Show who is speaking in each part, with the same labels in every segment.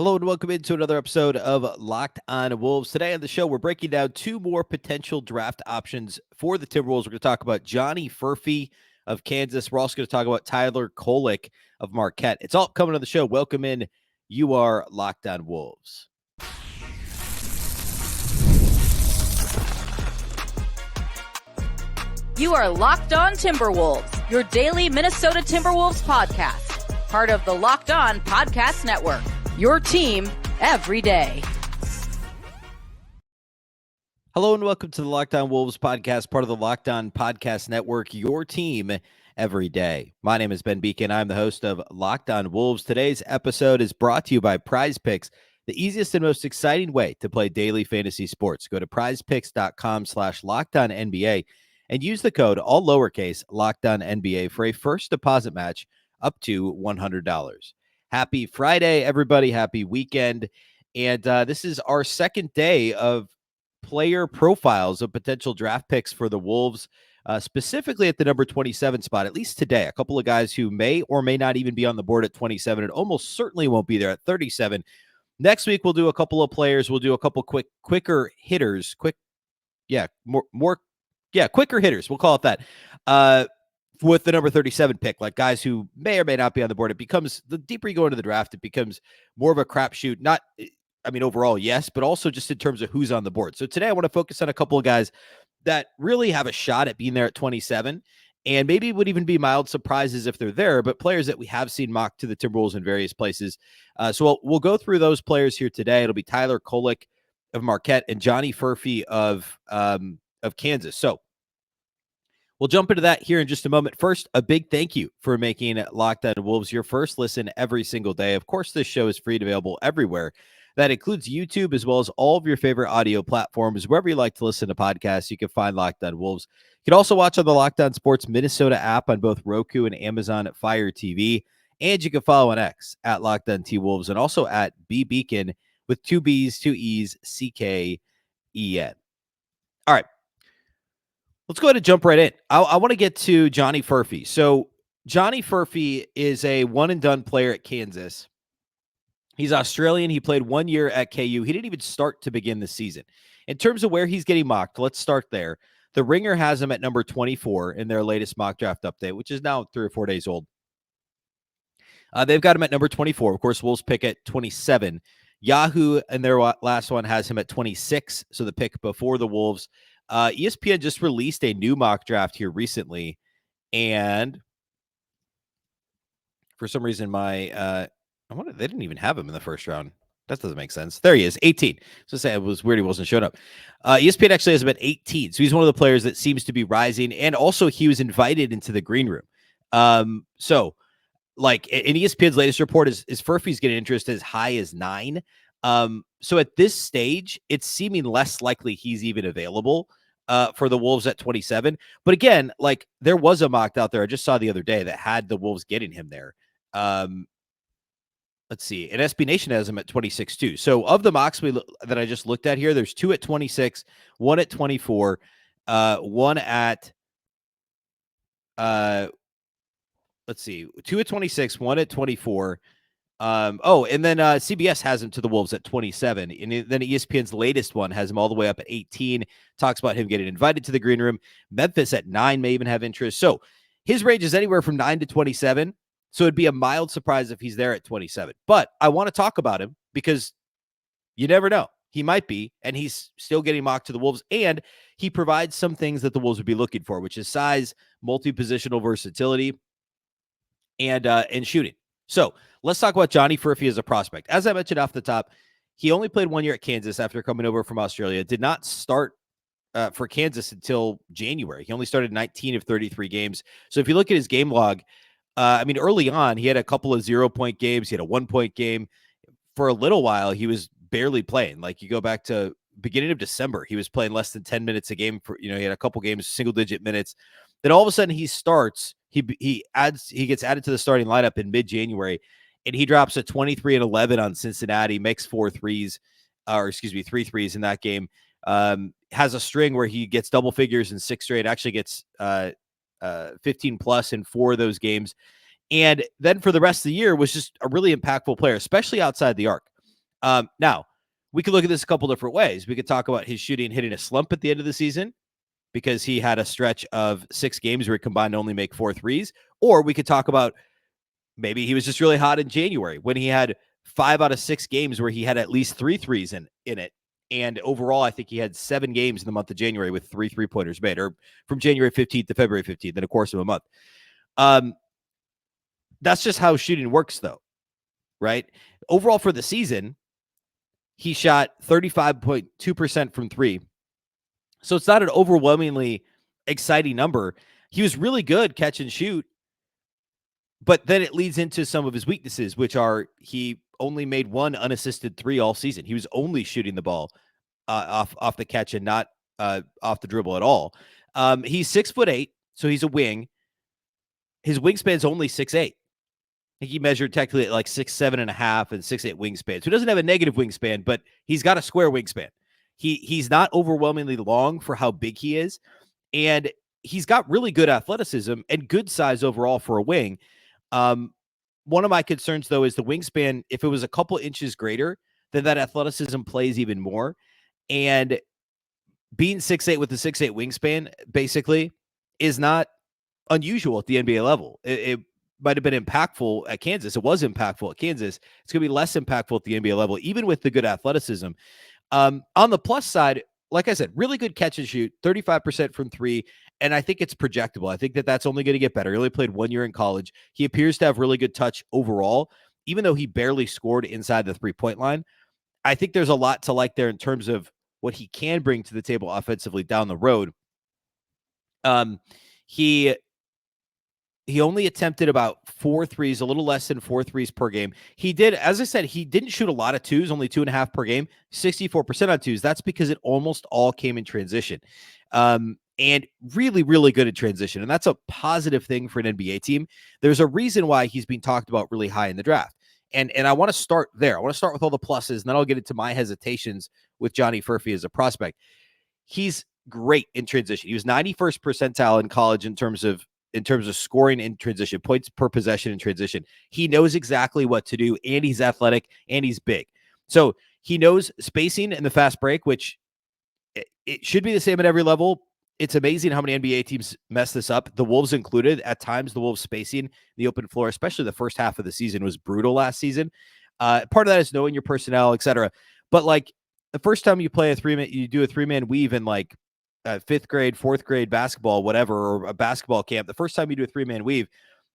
Speaker 1: Hello and welcome into another episode of Locked On Wolves. Today on the show, we're breaking down two more potential draft options for the Timberwolves. We're going to talk about Johnny Furphy of Kansas. We're also going to talk about Tyler Kolek of Marquette. It's all coming on the show. Welcome in. You are Locked On Wolves.
Speaker 2: You are Locked On Timberwolves, your daily Minnesota Timberwolves podcast. Part of the Locked On Podcast Network. Your team every day.
Speaker 1: Hello and welcome to the Locked On Wolves podcast, part of the Locked On Podcast Network, your team every day. My name is Ben Beecken. I'm the host of Locked On Wolves. Today's episode is brought to you by Prize Picks, the easiest and most exciting way to play daily fantasy sports. Go to prizepicks.com/LockedOnNBA and use the code, all lowercase, LockedOnNBA for a first deposit match up to $100. Happy Friday, everybody. Happy weekend. And this is our second day of player profiles of potential draft picks for the Wolves, specifically at the number 27 spot, at least today. A couple of guys who may or may not even be on the board at 27 and almost certainly won't be there at 37. Next week, we'll do a couple of players. We'll do a couple quicker hitters. Quicker hitters. We'll call it that. With the number 37 pick, like guys who may or may not be on the board. It becomes, the deeper you go into the draft, it becomes more of a crapshoot. Overall, yes, but also just in terms of who's on the board. So today I want to focus on a couple of guys that really have a shot at being there at 27, and maybe would even be mild surprises if they're there, but players that we have seen mocked to the Timberwolves in various places. So we'll go through those players here today. It'll be Tyler Kolek of Marquette and Johnny Furphy of Kansas. So we'll jump into that here in just a moment. First, a big thank you for making Locked On Wolves your first listen every single day. Of course, this show is free and available everywhere. That includes YouTube as well as all of your favorite audio platforms. Wherever you like to listen to podcasts, you can find Locked On Wolves. You can also watch on the Locked On Sports Minnesota app on both Roku and Amazon Fire TV. And you can follow on X at Locked On T Wolves and also at Beecken with two B's, two E's, CKEN. All right. Let's go ahead and jump right in. I want to get to Johnny Furphy. So Johnny Furphy is a one-and-done player at Kansas. He's Australian. He played 1 year at KU. He didn't even start to begin the season. In terms of where he's getting mocked, let's start there. The Ringer has him at number 24 in their latest mock draft update, which is now 3 or 4 days old. They've got him at number 24. Of course, Wolves pick at 27. Yahoo, in their last one, has him at 26, so the pick before the Wolves. ESPN just released a new mock draft here recently, and for some reason, they didn't even have him in the first round. That doesn't make sense. There he is, 18. So say it was weird he wasn't showing up. ESPN actually has him at 18, so he's one of the players that seems to be rising, and also he was invited into the green room. So like in ESPN's latest report, is Furphy's getting interest as high as 9. So at this stage, it's seeming less likely he's even available for the Wolves at 27. But again, like there was a mock out there I just saw the other day that had the Wolves getting him there. Let's see. And SB Nation has him at 26 too. So of the mocks that I just looked at here, there's 2 at 26, 1 at 24, 1 at 2 at 26, 1 at 24. And then CBS has him to the Wolves at 27. And then ESPN's latest one has him all the way up at 18. Talks about him getting invited to the green room. Memphis at 9 may even have interest. So his range is anywhere from 9 to 27. So it'd be a mild surprise if he's there at 27. But I want to talk about him because you never know. He might be, and he's still getting mocked to the Wolves. And he provides some things that the Wolves would be looking for, which is size, multi-positional versatility, and shooting. So let's talk about Johnny Furphy as a prospect. As I mentioned off the top, he only played 1 year at Kansas after coming over from Australia. Did not start for Kansas until January. He only started 19 of 33 games. So if you look at his game log, early on, he had a couple of 0-point games. He had a 1-point game. For a little while, he was barely playing. Like you go back to beginning of December, he was playing less than 10 minutes a game. He had a couple games, single-digit minutes. Then all of a sudden, he starts. He gets added to the starting lineup in mid-January, and he drops a 23 and 11 on Cincinnati, makes 3 threes in that game. Has a string where he gets double figures in 6 straight, actually gets 15 plus in 4 of those games. And then for the rest of the year was just a really impactful player, especially outside the arc. Now, we could look at this a couple different ways. We could talk about his shooting hitting a slump at the end of the season because he had a stretch of 6 games where he combined to only make 4 threes. Or we could talk about maybe he was just really hot in January when he had 5 out of 6 games where he had at least 3 threes in it. And overall, I think he had 7 games in the month of January with 3 3-pointers made, or from January 15th to February 15th in the course of a month. That's just how shooting works, though, right? Overall for the season, he shot 35.2% from 3. So it's not an overwhelmingly exciting number. He was really good catch and shoot, but then it leads into some of his weaknesses, which are he only made 1 unassisted 3 all season. He was only shooting the ball off the catch and not off the dribble at all. He's 6'8", so he's a wing. His wingspan's only 6'8". I think he measured technically at like 6'7.5" and 6'8" wingspan. So he doesn't have a negative wingspan, but he's got a square wingspan. He's not overwhelmingly long for how big he is, and he's got really good athleticism and good size overall for a wing. One of my concerns, though, is the wingspan. If it was a couple inches greater, then that athleticism plays even more. And being 6'8" with a 6'8" wingspan, basically, is not unusual at the NBA level. It might have been impactful at Kansas. It was impactful at Kansas. It's going to be less impactful at the NBA level, even with the good athleticism. On the plus side, like I said, really good catch and shoot, 35% from 3. And I think it's projectable. I think that that's only going to get better. He only played 1 year in college. He appears to have really good touch overall, even though he barely scored inside the 3-point line. I think there's a lot to like there in terms of what he can bring to the table offensively down the road. He only attempted about 4 threes, a little less than 4 threes per game. He did, as I said, he didn't shoot a lot of 2s, only 2.5 per game, 64% on 2s. That's because it almost all came in transition. And really, really good at transition. And that's a positive thing for an NBA team. There's a reason why he's being talked about really high in the draft. And I want to start there. I want to start with all the pluses, and then I'll get into my hesitations with Johnny Furphy as a prospect. He's great in transition. He was 91st percentile in college in terms of scoring in transition, points per possession in transition. He knows exactly what to do, and he's athletic, and he's big. So he knows spacing and the fast break, which it should be the same at every level. It's amazing how many NBA teams mess this up, the Wolves included. At times, the Wolves spacing the open floor, especially the first half of the season, was brutal last season. Part of that is knowing your personnel, etc. But like the first time you play you do a 3-man weave in like 5th grade, 4th grade basketball, whatever, or a basketball camp, the first time you do a 3-man weave,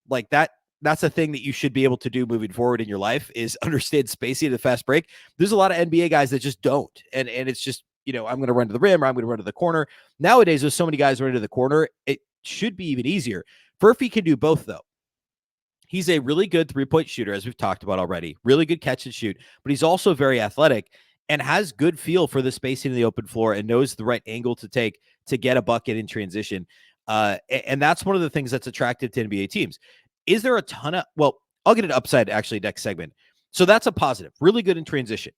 Speaker 1: like that's a thing that you should be able to do moving forward in your life, is understand spacing and the fast break. There's a lot of NBA guys that just don't. And it's just, I'm going to run to the rim, or I'm going to run to the corner. Nowadays, with so many guys running to the corner, it should be even easier. Furphy can do both, though. He's a really good 3-point shooter, as we've talked about already. Really good catch and shoot, but he's also very athletic and has good feel for the spacing in the open floor and knows the right angle to take to get a bucket in transition. And that's one of the things that's attractive to NBA teams. Is there a ton of, well, I'll get an upside actually next segment. So that's a positive. Really good in transition.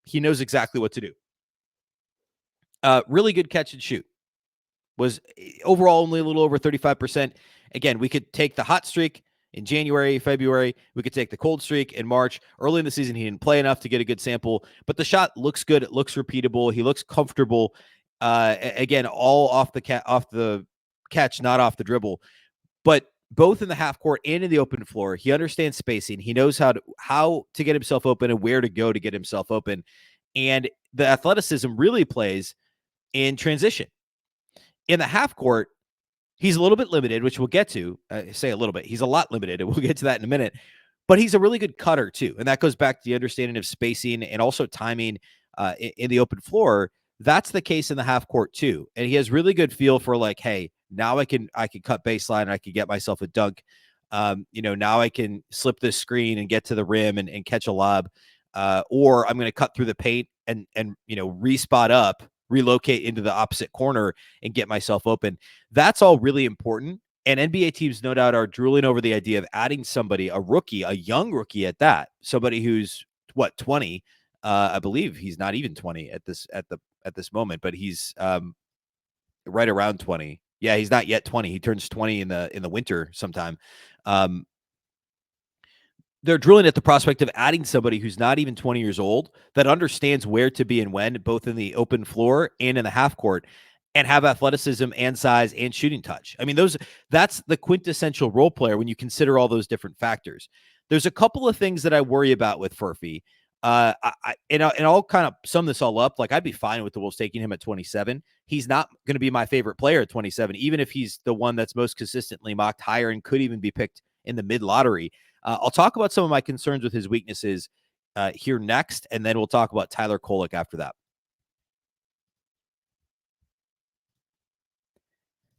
Speaker 1: He knows exactly what to do. Really good catch and shoot. Was overall only a little over 35%. Again, we could take the hot streak in January, February. We could take the cold streak in March. Early in the season, he didn't play enough to get a good sample, but the shot looks good. It looks repeatable. He looks comfortable. Again, all off the catch, not off the dribble. But both in the half court and in the open floor, he understands spacing. He knows how to get himself open and where to go to get himself open. And the athleticism really plays in transition. In the half court, he's a little bit limited, which we'll get to. Say a little bit. He's a lot limited, and we'll get to that in a minute. But he's a really good cutter, too. And that goes back to the understanding of spacing and also timing in the open floor. That's the case in the half court, too. And he has really good feel for, like, hey, now I can cut baseline. And I can get myself a dunk. Now I can slip this screen and get to the rim and catch a lob. Or I'm going to cut through the paint and respot up, relocate into the opposite corner and get myself open. That's all really important. And NBA teams, no doubt, are drooling over the idea of adding somebody, a rookie, a young rookie at that, somebody who's 20. I believe he's not even 20 at this moment, but he's right around 20. Yeah, he's not yet 20. He turns 20 in the winter sometime. they're drilling at the prospect of adding somebody who's not even 20 years old that understands where to be and when, both in the open floor and in the half court, and have athleticism and size and shooting touch. I mean, that's the quintessential role player when you consider all those different factors. There's a couple of things that I worry about with Furphy. And I'll kind of sum this all up. Like, I'd be fine with the Wolves taking him at 27. He's not going to be my favorite player at 27, even if he's the one that's most consistently mocked higher and could even be picked in the mid lottery. I'll talk about some of my concerns with his weaknesses here next, and then we'll talk about Tyler Kolek after that.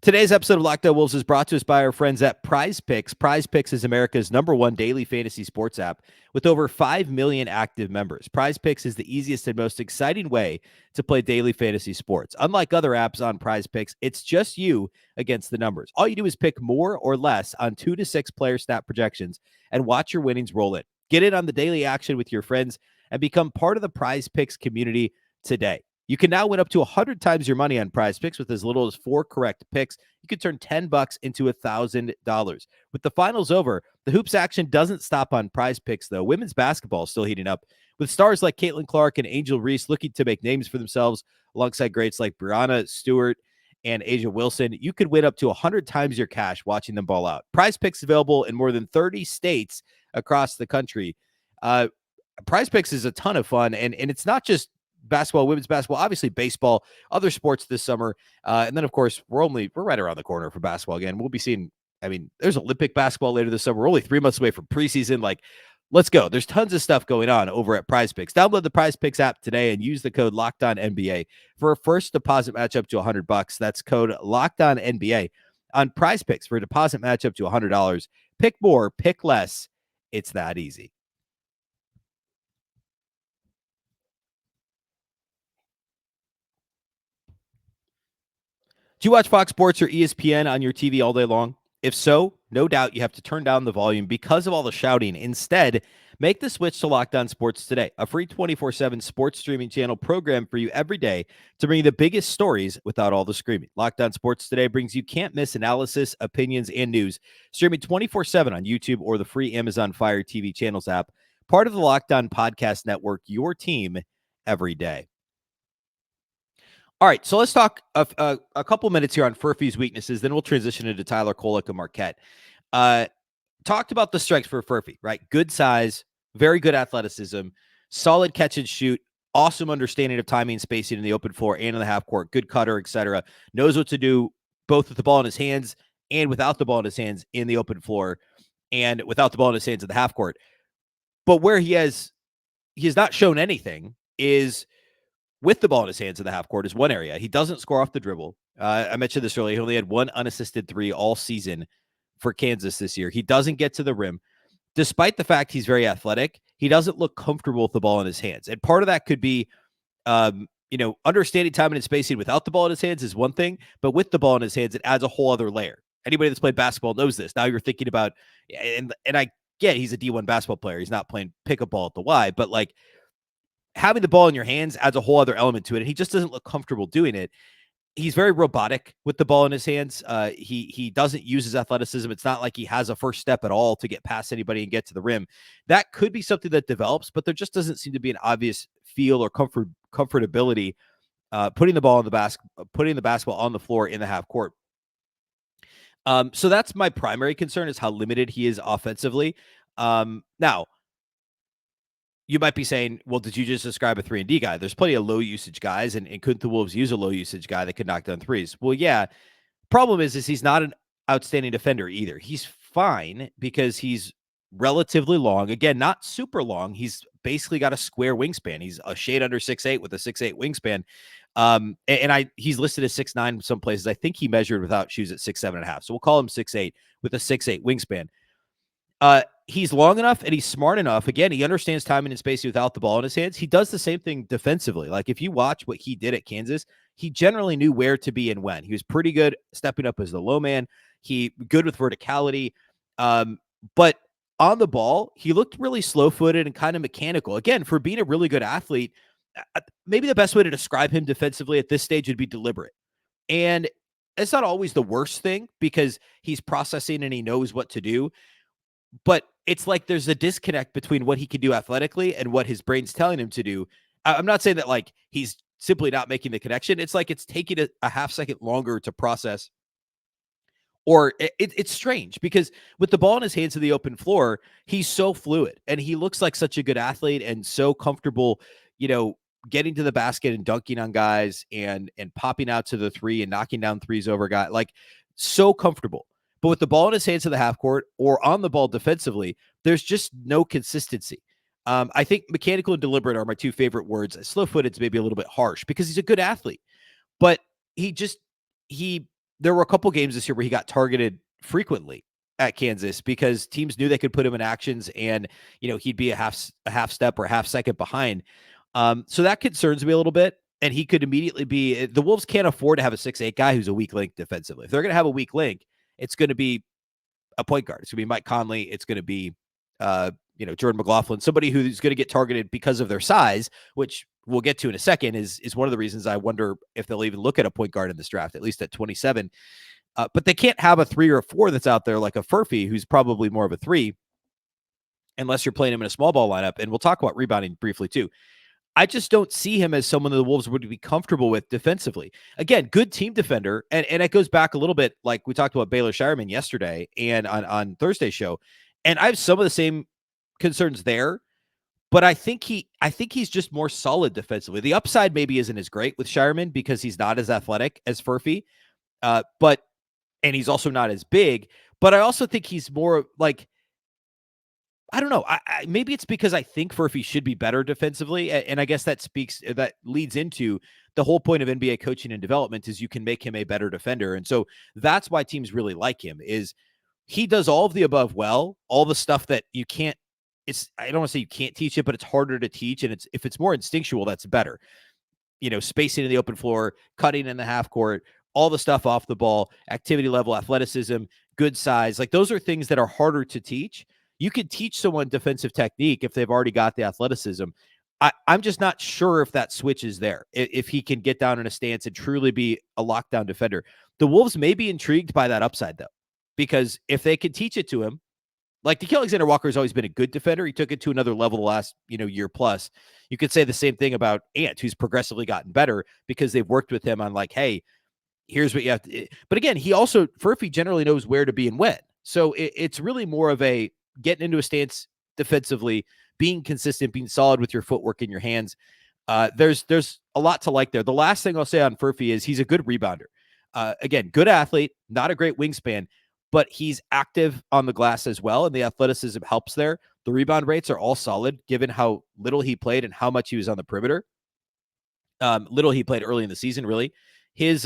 Speaker 1: Today's episode of Locked On Wolves is brought to us by our friends at Prize Picks. Prize Picks is America's #1 daily fantasy sports app with over 5 million active members. Prize Picks is the easiest and most exciting way to play daily fantasy sports. Unlike other apps on Prize Picks, it's just you against the numbers. All you do is pick more or less on 2 to 6 player stat projections and watch your winnings roll in. Get in on the daily action with your friends and become part of the Prize Picks community today. You can now win up to 100 times your money on Prize Picks with as little as 4 correct picks. You could turn $10 into $1,000. With the finals over, the hoops action doesn't stop on Prize Picks, though. Women's basketball is still heating up, with stars like Caitlin Clark and Angel Reese looking to make names for themselves alongside greats like Brianna Stewart and Asia Wilson. You could win up to 100 times your cash watching them ball out. Prize Picks is available in more than 30 states across the country. Prize Picks is a ton of fun, and it's not just basketball, women's basketball, obviously baseball, other sports this summer. And then, of course, we're right around the corner for basketball again. We'll be seeing, there's Olympic basketball later this summer. We're only 3 months away from preseason. Like, let's go. There's tons of stuff going on over at Prize Picks. Download the Prize Picks app today and use the code LOCKEDONNBA for a first deposit match up to $100. That's code LOCKEDONNBA on Prize Picks for a deposit match up to $100. Pick more, pick less. It's that easy. Do you watch Fox Sports or ESPN on your TV all day long? If so, no doubt you have to turn down the volume because of all the shouting. Instead, make the switch to Locked On Sports Today, a free 24/7 sports streaming channel programmed for you every day to bring you the biggest stories without all the screaming. Locked On Sports Today brings you can't-miss analysis, opinions, and news, streaming 24/7 on YouTube or the free Amazon Fire TV channels app, part of the Locked On Podcast Network, your team every day. All right, so let's talk a couple minutes here on Furphy's weaknesses. Then we'll transition into Tyler Kolek and Marquette. Talked about the strengths for Furphy, right? Good size, very good athleticism, solid catch and shoot, awesome understanding of timing and spacing in the open floor and in the half court, good cutter, etc. Knows what to do both with the ball in his hands and without the ball in his hands in the open floor and without the ball in his hands in the half court. But where he has not shown anything is with the ball in his hands in the half court is one area. He doesn't score off the dribble. I mentioned this earlier. He only had one unassisted 3 all season for Kansas this year. He doesn't get to the rim. Despite the fact he's very athletic, he doesn't look comfortable with the ball in his hands. And part of that could be, understanding timing and spacing without the ball in his hands is one thing, but with the ball in his hands, it adds a whole other layer. Anybody that's played basketball knows this. Now you're thinking about, and I get he's a D1 basketball player. He's not playing pick a ball at the Y, but like, having the ball in your hands adds a whole other element to it. And he just doesn't look comfortable doing it. He's very robotic with the ball in his hands. He doesn't use his athleticism. It's not like he has a first step at all to get past anybody and get to the rim. That could be something that develops, but there just doesn't seem to be an obvious feel or comfortability putting the basketball on the floor in the half court. So that's my primary concern, is how limited he is offensively. Now, you might be saying, well, did you just describe a 3-and-D guy? There's plenty of low usage guys, and couldn't the Wolves use a low usage guy that could knock down threes? Well, yeah. Problem is he's not an outstanding defender either. He's fine because he's relatively long. Again, not super long. He's basically got a square wingspan. He's a shade under 6'8" with a 6'8" wingspan. He's listed as 6'9" in some places. I think he measured without shoes at 6'7.5". So we'll call him 6'8" with a 6'8" wingspan. He's long enough and he's smart enough. Again, he understands timing and spacing without the ball in his hands. He does the same thing defensively. Like, if you watch what he did at Kansas, he generally knew where to be and when. He was pretty good stepping up as the low man. He good with verticality. But on the ball, he looked really slow-footed and kind of mechanical. Again, for being a really good athlete, maybe the best way to describe him defensively at this stage would be deliberate. And it's not always the worst thing because he's processing and he knows what to do. But it's like there's a disconnect between what he can do athletically and what his brain's telling him to do. I'm not saying that like he's simply not making the connection. It's like it's taking a half second longer to process, or it's strange because with the ball in his hands to the open floor, he's so fluid and he looks like such a good athlete and so comfortable, getting to the basket and dunking on guys and popping out to the three and knocking down threes over guys, like so comfortable. But with the ball in his hands to the half court or on the ball defensively, there's just no consistency. I think mechanical and deliberate are my two favorite words. Slow-footed is maybe a little bit harsh because he's a good athlete, but he there were a couple games this year where he got targeted frequently at Kansas because teams knew they could put him in actions and, he'd be a half step or a half second behind. So that concerns me a little bit. And he could immediately be, the Wolves can't afford to have a 6'8" guy who's a weak link defensively. If they're going to have a weak link, it's going to be a point guard. It's going to be Mike Conley. It's going to be, Jordan McLaughlin, somebody who's going to get targeted because of their size, which we'll get to in a second, is one of the reasons I wonder if they'll even look at a point guard in this draft, at least at 27. But they can't have a 3 or a 4 that's out there like a Furphy, who's probably more of a 3, unless you're playing him in a small ball lineup. And we'll talk about rebounding briefly too. I just don't see him as someone that the Wolves would be comfortable with defensively. Again, good team defender. And it goes back a little bit, like we talked about Baylor Shireman yesterday and on Thursday's show. And I have some of the same concerns there, but I think he's just more solid defensively. The upside maybe isn't as great with Shireman because he's not as athletic as Furphy, and he's also not as big. But I also think he's more like, I don't know. Maybe it's because I think Furphy should be better defensively, and I guess that leads into the whole point of NBA coaching and development is you can make him a better defender, and so that's why teams really like him. Is he does all of the above well, all the stuff that you can't. I don't want to say you can't teach it, but it's harder to teach. And if it's more instinctual, that's better. Spacing in the open floor, cutting in the half court, all the stuff off the ball, activity level, athleticism, good size. Like those are things that are harder to teach. You could teach someone defensive technique if they've already got the athleticism. I'm just not sure if that switch is there, if he can get down in a stance and truly be a lockdown defender. The Wolves may be intrigued by that upside though, because if they can teach it to him, like Nickeil Alexander-Walker has always been a good defender. He took it to another level the last, year plus. You could say the same thing about Ant, who's progressively gotten better because they've worked with him on like, hey, here's what you have to. But again, Furphy generally knows where to be and when. So it's really more of a getting into a stance defensively, being consistent, being solid with your footwork in your hands. There's a lot to like there. The last thing I'll say on Furphy is he's a good rebounder. Again, good athlete, not a great wingspan, but he's active on the glass as well, and the athleticism helps there. The rebound rates are all solid, given how little he played and how much he was on the perimeter. Little he played early in the season, really. His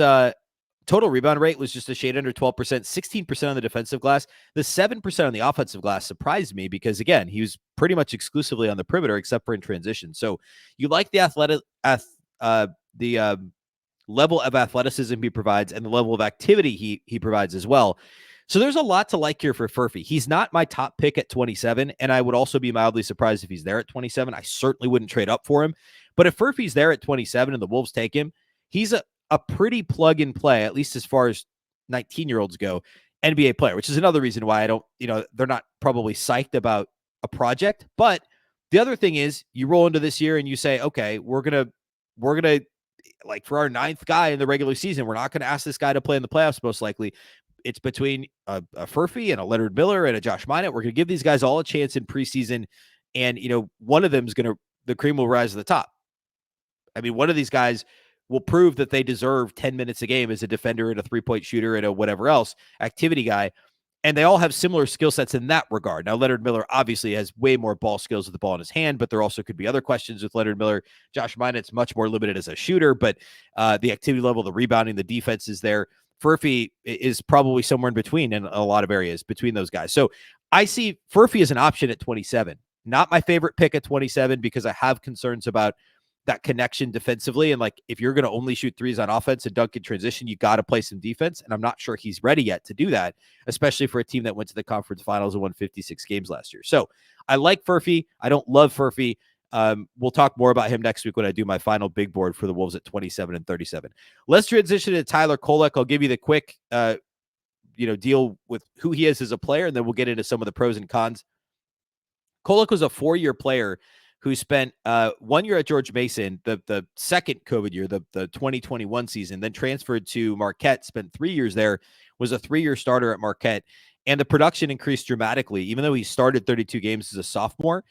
Speaker 1: total rebound rate was just a shade under 12%, 16% on the defensive glass. The 7% on the offensive glass surprised me because, again, he was pretty much exclusively on the perimeter except for in transition. So you like the level of athleticism he provides and the level of activity he provides as well. So there's a lot to like here for Furphy. He's not my top pick at 27, and I would also be mildly surprised if he's there at 27. I certainly wouldn't trade up for him. But if Furphy's there at 27 and the Wolves take him, he's a pretty plug-and-play, at least as far as 19-year-olds go, NBA player, which is another reason why I don't, they're not probably psyched about a project. But the other thing is you roll into this year and you say, okay, we're going to, like for our 9th guy in the regular season, we're not going to ask this guy to play in the playoffs most likely. It's between a Furphy and a Leonard Miller and a Josh Minott. We're going to give these guys all a chance in preseason. And, one of them is the cream will rise to the top. I mean, one of these guys will prove that they deserve 10 minutes a game as a defender and a 3-point shooter and a whatever else activity guy. And they all have similar skill sets in that regard. Now, Leonard Miller obviously has way more ball skills with the ball in his hand, but there also could be other questions with Leonard Miller. Josh Minott's much more limited as a shooter, but the activity level, the rebounding, the defense is there. Furphy is probably somewhere in between in a lot of areas between those guys. So I see Furphy as an option at 27. Not my favorite pick at 27 because I have concerns about that connection defensively. And like, if you're going to only shoot threes on offense and dunk in transition, you got to play some defense. And I'm not sure he's ready yet to do that, especially for a team that went to the conference finals and won 56 games last year. So I like Furphy. I don't love Furphy. We'll talk more about him next week when I do my final big board for the Wolves at 27 and 37. Let's transition to Tyler Kolek. I'll give you the quick, deal with who he is as a player, and then we'll get into some of the pros and cons Kolek was a 4-year player who spent 1 year at George Mason, the second COVID year, the 2021 season, then transferred to Marquette, spent 3 years there, was a 3-year starter at Marquette, and the production increased dramatically. Even though he started 32 games as a sophomore,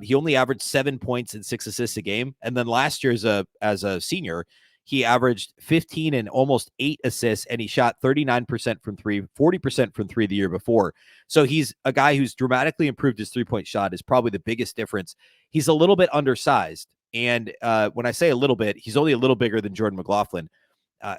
Speaker 1: he only averaged 7 points and 6 assists a game. And then last year as a senior, he averaged 15 and almost 8 assists, and he shot 39% from three, 40% from three the year before. So he's a guy who's dramatically improved his three-point shot, is probably the biggest difference. He's a little bit undersized. And when I say a little bit, he's only a little bigger than Jordan McLaughlin.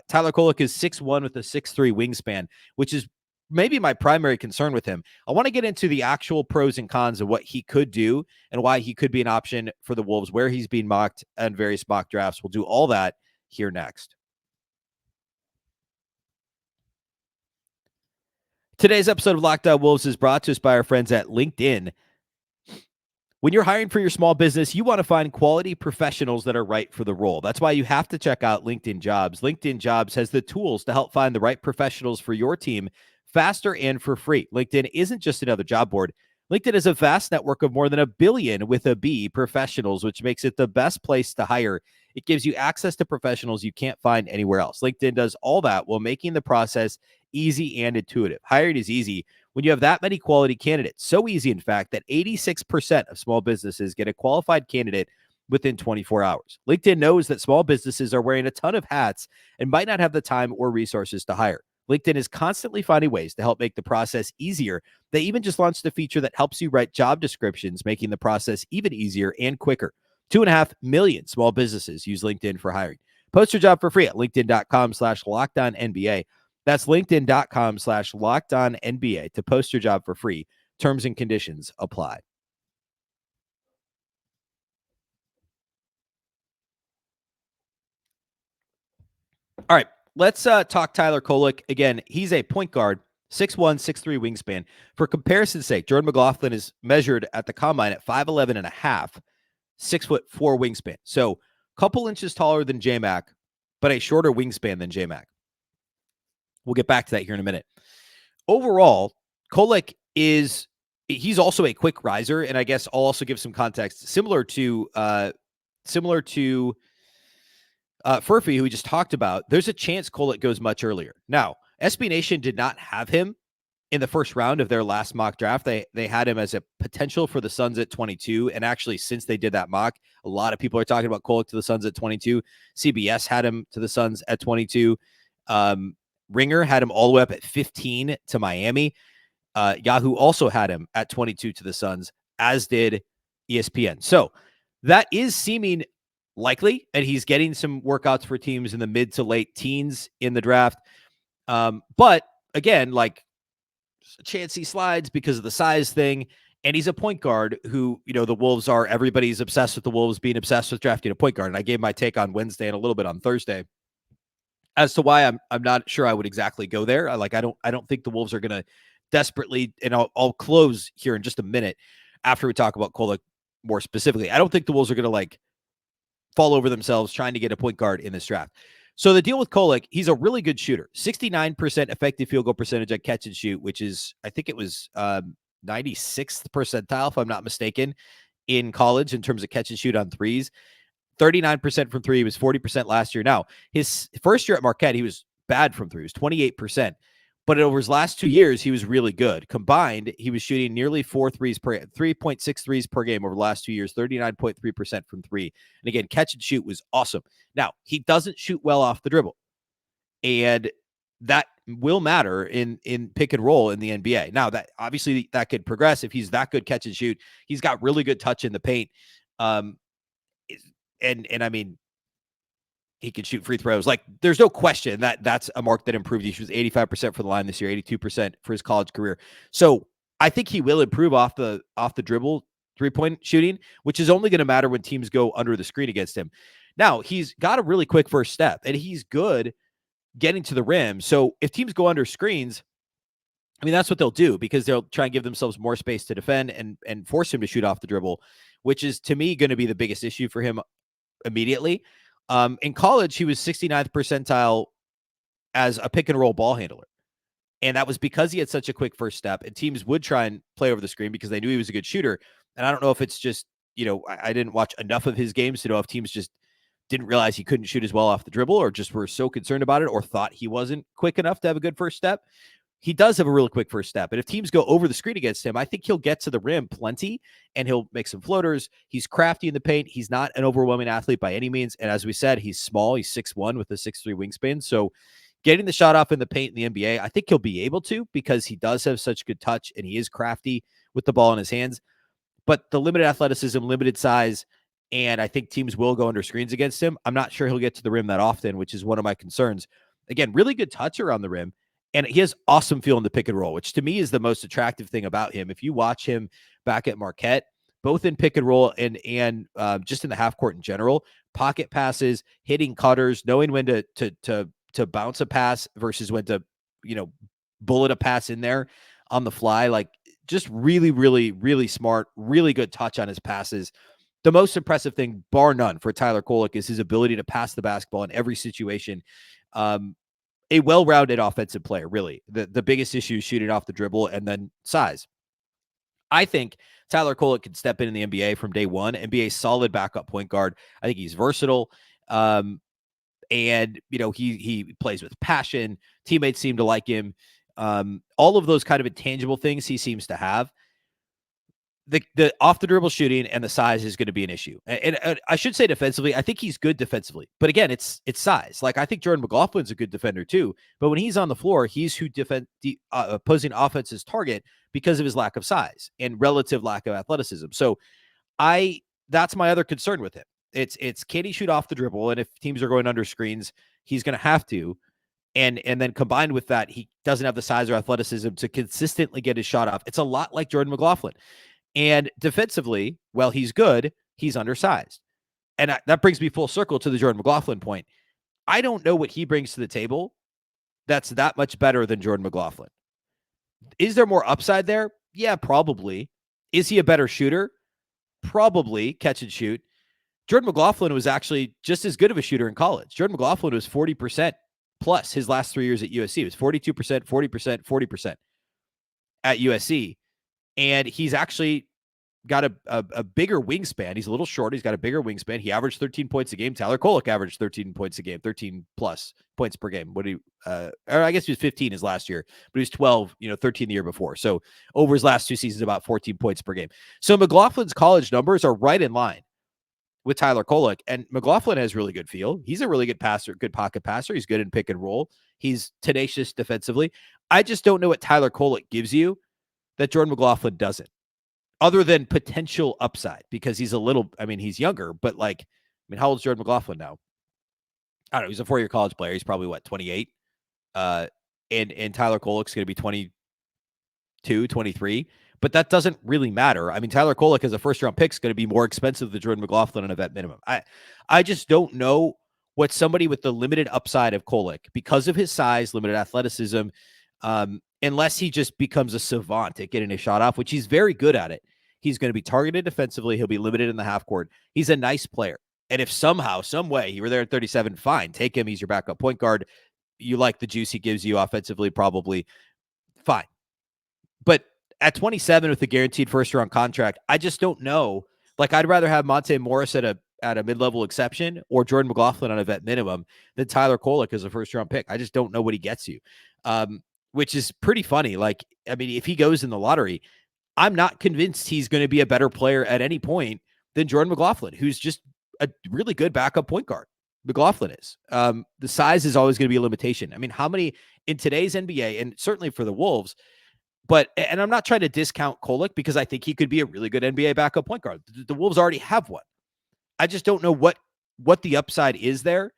Speaker 1: Tyler Kolek is 6'1" with a 6'3" wingspan, which is maybe my primary concern with him. I want to get into the actual pros and cons of what he could do and why he could be an option for the Wolves, where he's being mocked in various mock drafts. We'll do all that here next. Today's episode of Locked On Wolves is brought to us by our friends at LinkedIn. When you're hiring for your small business, you want to find quality professionals that are right for the role. That's why you have to check out LinkedIn Jobs. LinkedIn Jobs has the tools to help find the right professionals for your team faster and for free. LinkedIn isn't just another job board. LinkedIn is a vast network of more than 1 billion with a B professionals, which makes it the best place to hire. It gives you access to professionals you can't find anywhere else. LinkedIn does all that while making the process easy and intuitive. Hiring is easy when you have that many quality candidates. So easy, in fact, that 86% of small businesses get a qualified candidate within 24 hours. LinkedIn knows that small businesses are wearing a ton of hats and might not have the time or resources to hire. LinkedIn is constantly finding ways to help make the process easier. They even just launched a feature that helps you write job descriptions, making the process even easier and quicker. 2.5 million small businesses use LinkedIn for hiring. Post your job for free at linkedin.com/LockedOnNBA. That's linkedin.com/LockedOnNBA to post your job for free. Terms and conditions apply. All right, let's talk Tyler Kolek. Again, he's a point guard, 6'1", 6'3" wingspan. For comparison's sake, Jordan McLaughlin is measured at the combine at 5'11" and a half, 6'4" wingspan. So a couple inches taller than J-Mac, but a shorter wingspan than J-Mac. We'll get back to that here in a minute. Overall, Kolek he's also a quick riser, and I guess I'll also give some context similar to Furphy, who we just talked about. There's a chance Kolek goes much earlier. Now, SB Nation did not have him in the first round of their last mock draft. They had him as a potential for the Suns at 22, and actually, since they did that mock, a lot of people are talking about Kolek to the Suns at 22. CBS had him to the Suns at 22. Ringer had him all the way up at 15 to Miami. Yahoo also had him at 22 to the Suns, as did ESPN. So that is seeming likely, and he's getting some workouts for teams in the mid to late teens in the draft. But again, like, a chance he slides because of the size thing. And he's a point guard who, the Wolves are, everybody's obsessed with the Wolves being obsessed with drafting a point guard. And I gave my take on Wednesday and a little bit on Thursday as to why I'm not sure I would exactly go there. I don't think the Wolves are going to desperately, and I'll close here in just a minute after we talk about Kolek more specifically. I don't think the Wolves are going to fall over themselves trying to get a point guard in this draft. So the deal with Kolek, he's a really good shooter. 69% effective field goal percentage at catch and shoot, which is, I think it was 96th percentile, if I'm not mistaken, in college in terms of catch and shoot on threes. 39% from three. He was 40% last year. Now, his first year at Marquette, he was bad from three. He was 28%. But over his last 2 years, he was really good. Combined, he was shooting nearly 3.6 threes per game over the last 2 years, 39.3% from three. And again, catch and shoot was awesome. Now, he doesn't shoot well off the dribble. And that will matter in pick and roll in the NBA. Now, that obviously that could progress if he's that good catch and shoot. He's got really good touch in the paint. And I mean, he can shoot free throws. Like, there's no question that that's a mark that improved. He shoots 85% for the line this year, 82% for his college career. So I think he will improve off the dribble 3-point shooting, which is only going to matter when teams go under the screen against him. Now, he's got a really quick first step, and he's good getting to the rim. So if teams go under screens, I mean, that's what they'll do, because they'll try and give themselves more space to defend and force him to shoot off the dribble, which is, to me, going to be the biggest issue for him immediately. In college, he was 69th percentile as a pick and roll ball handler. And that was because he had such a quick first step, and teams would try and play over the screen because they knew he was a good shooter. And I don't know if it's just, I didn't watch enough of his games to know if teams just didn't realize he couldn't shoot as well off the dribble or just were so concerned about it or thought he wasn't quick enough to have a good first step. He does have a really quick first step. And if teams go over the screen against him, I think he'll get to the rim plenty and he'll make some floaters. He's crafty in the paint. He's not an overwhelming athlete by any means. And as we said, he's small. He's 6'1" with a 6'3" wingspan. So getting the shot off in the paint in the NBA, I think he'll be able to because he does have such good touch and he is crafty with the ball in his hands. But the limited athleticism, limited size, and I think teams will go under screens against him. I'm not sure he'll get to the rim that often, which is one of my concerns. Again, really good touch around the rim. And he has awesome feel in the pick and roll, which to me is the most attractive thing about him. If you watch him back at Marquette, both in pick and roll and just in the half court in general, pocket passes, hitting cutters, knowing when to bounce a pass versus when to, bullet a pass in there on the fly, like just really, really, really smart, really good touch on his passes. The most impressive thing, bar none, for Tyler Kolek is his ability to pass the basketball in every situation. A well-rounded offensive player, really. The biggest issue is shooting off the dribble and then size. I think Tyler Kolek can step in the NBA from day one and be a solid backup point guard. I think he's versatile. And, he plays with passion. Teammates seem to like him. All of those kind of intangible things he seems to have. The off the dribble shooting and the size is going to be an issue. And I should say defensively, I think he's good defensively. But again, it's size. Like I think Jordan McLaughlin's a good defender too. But when he's on the floor, he's who opposing offense's target because of his lack of size and relative lack of athleticism. So that's my other concern with him. It's can he shoot off the dribble? And if teams are going under screens, he's going to have to. And then combined with that, he doesn't have the size or athleticism to consistently get his shot off. It's a lot like Jordan McLaughlin. And defensively, well, he's good. He's undersized. And that brings me full circle to the Jordan McLaughlin point. I don't know what he brings to the table that's that much better than Jordan McLaughlin. Is there more upside there? Yeah, probably. Is he a better shooter? Probably. Catch and shoot. Jordan McLaughlin was actually just as good of a shooter in college. Jordan McLaughlin was 40% plus his last 3 years at USC. It was 42%, 40%, 40% at USC. And he's actually got a bigger wingspan. He's a little short. He's got a bigger wingspan. He averaged 13 points a game. Tyler Kolek averaged 13 points a game, 13 plus points per game. Or I guess he was 15 his last year, but he was 12, 13 the year before. So over his last 2 seasons, about 14 points per game. So McLaughlin's college numbers are right in line with Tyler Kolek. And McLaughlin has really good feel. He's a really good passer, good pocket passer. He's good in pick and roll. He's tenacious defensively. I just don't know what Tyler Kolek gives you that Jordan McLaughlin doesn't, other than potential upside, because he's he's younger, but how old is Jordan McLaughlin now? I don't know. He's a 4-year college player. He's probably 28. And Tyler Kolek's going to be 22, 23, but that doesn't really matter. I mean, Tyler Kolek as a first-round pick is going to be more expensive than Jordan McLaughlin on a vet minimum. I just don't know what somebody with the limited upside of Kolek, because of his size, limited athleticism, unless he just becomes a savant at getting a shot off, which he's very good at it. He's going to be targeted defensively. He'll be limited in the half court. He's a nice player. And if somehow, some way, you were there at 37, fine, take him. He's your backup point guard. You like the juice he gives you offensively, probably fine. But at 27 with a guaranteed first-round contract, I just don't know. I'd rather have Monte Morris at a mid-level exception or Jordan McLaughlin on a vet minimum than Tyler Kolek as a first-round pick. I just don't know what he gets you. Which is pretty funny. If he goes in the lottery, I'm not convinced he's going to be a better player at any point than Jordan McLaughlin, who's just a really good backup point guard. McLaughlin is. The size is always going to be a limitation. I mean, how many in today's NBA, and certainly for the Wolves, and I'm not trying to discount Kolek because I think he could be a really good NBA backup point guard. The Wolves already have one. I just don't know what the upside is there.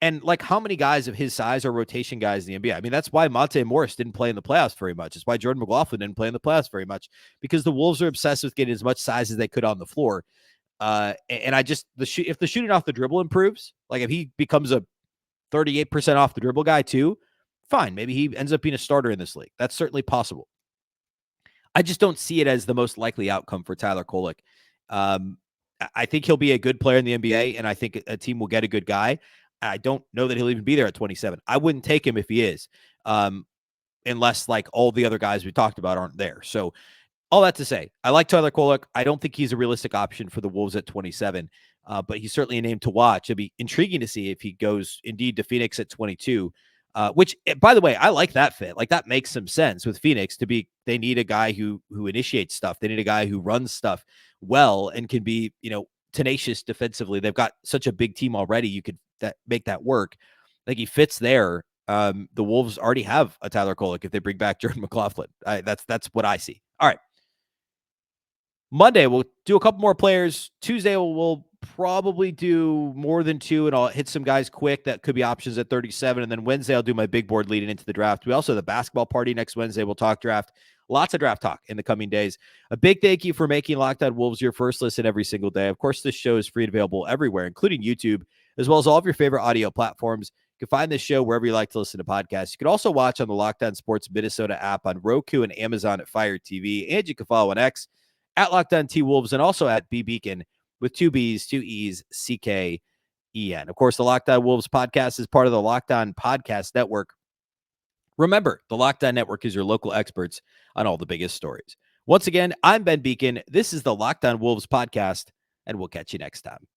Speaker 1: And how many guys of his size are rotation guys in the NBA? I mean, that's why Monte Morris didn't play in the playoffs very much. It's why Jordan McLaughlin didn't play in the playoffs very much, because the Wolves are obsessed with getting as much size as they could on the floor. And if the shooting off the dribble improves, if he becomes a 38% off the dribble guy too, fine. Maybe he ends up being a starter in this league. That's certainly possible. I just don't see it as the most likely outcome for Tyler Kolek. I think he'll be a good player in the NBA, and I think a team will get a good guy. I don't know that he'll even be there at 27. I wouldn't take him if he is, unless all the other guys we talked about aren't there. So all that to say, I like Tyler Kolek. I don't think he's a realistic option for the Wolves at 27, but he's certainly a name to watch. It'd be intriguing to see if he goes indeed to Phoenix at 22, which, by the way, I like that fit. Like, that makes some sense with Phoenix to be, they need a guy who initiates stuff. They need a guy who runs stuff well and can be, tenacious defensively. They've got such a big team already. You could make that work. I think he fits there. The Wolves already have a Tyler Kolek if they bring back Jordan McLaughlin. That's what I see. All right. Monday, we'll do a couple more players. Tuesday, we'll probably do more than two, and I'll hit some guys quick that could be options at 37. And then Wednesday, I'll do my big board leading into the draft. We also have the basketball party next Wednesday. We'll talk draft. Lots of draft talk in the coming days. A big thank you for making Locked On Wolves your first listen every single day. Of course, this show is free and available everywhere, including YouTube, as well as all of your favorite audio platforms. You can find this show wherever you like to listen to podcasts. You can also watch on the Locked On Sports Minnesota app on Roku and Amazon at Fire TV. And you can follow on X at Locked On T Wolves and also at Beecken with 2 B's, 2 E's, CKEN. Of course, the Locked On Wolves podcast is part of the Locked On Podcast Network. Remember, the Locked On Network is your local experts on all the biggest stories. Once again, I'm Ben Beecken. This is the Locked On Wolves podcast, and we'll catch you next time.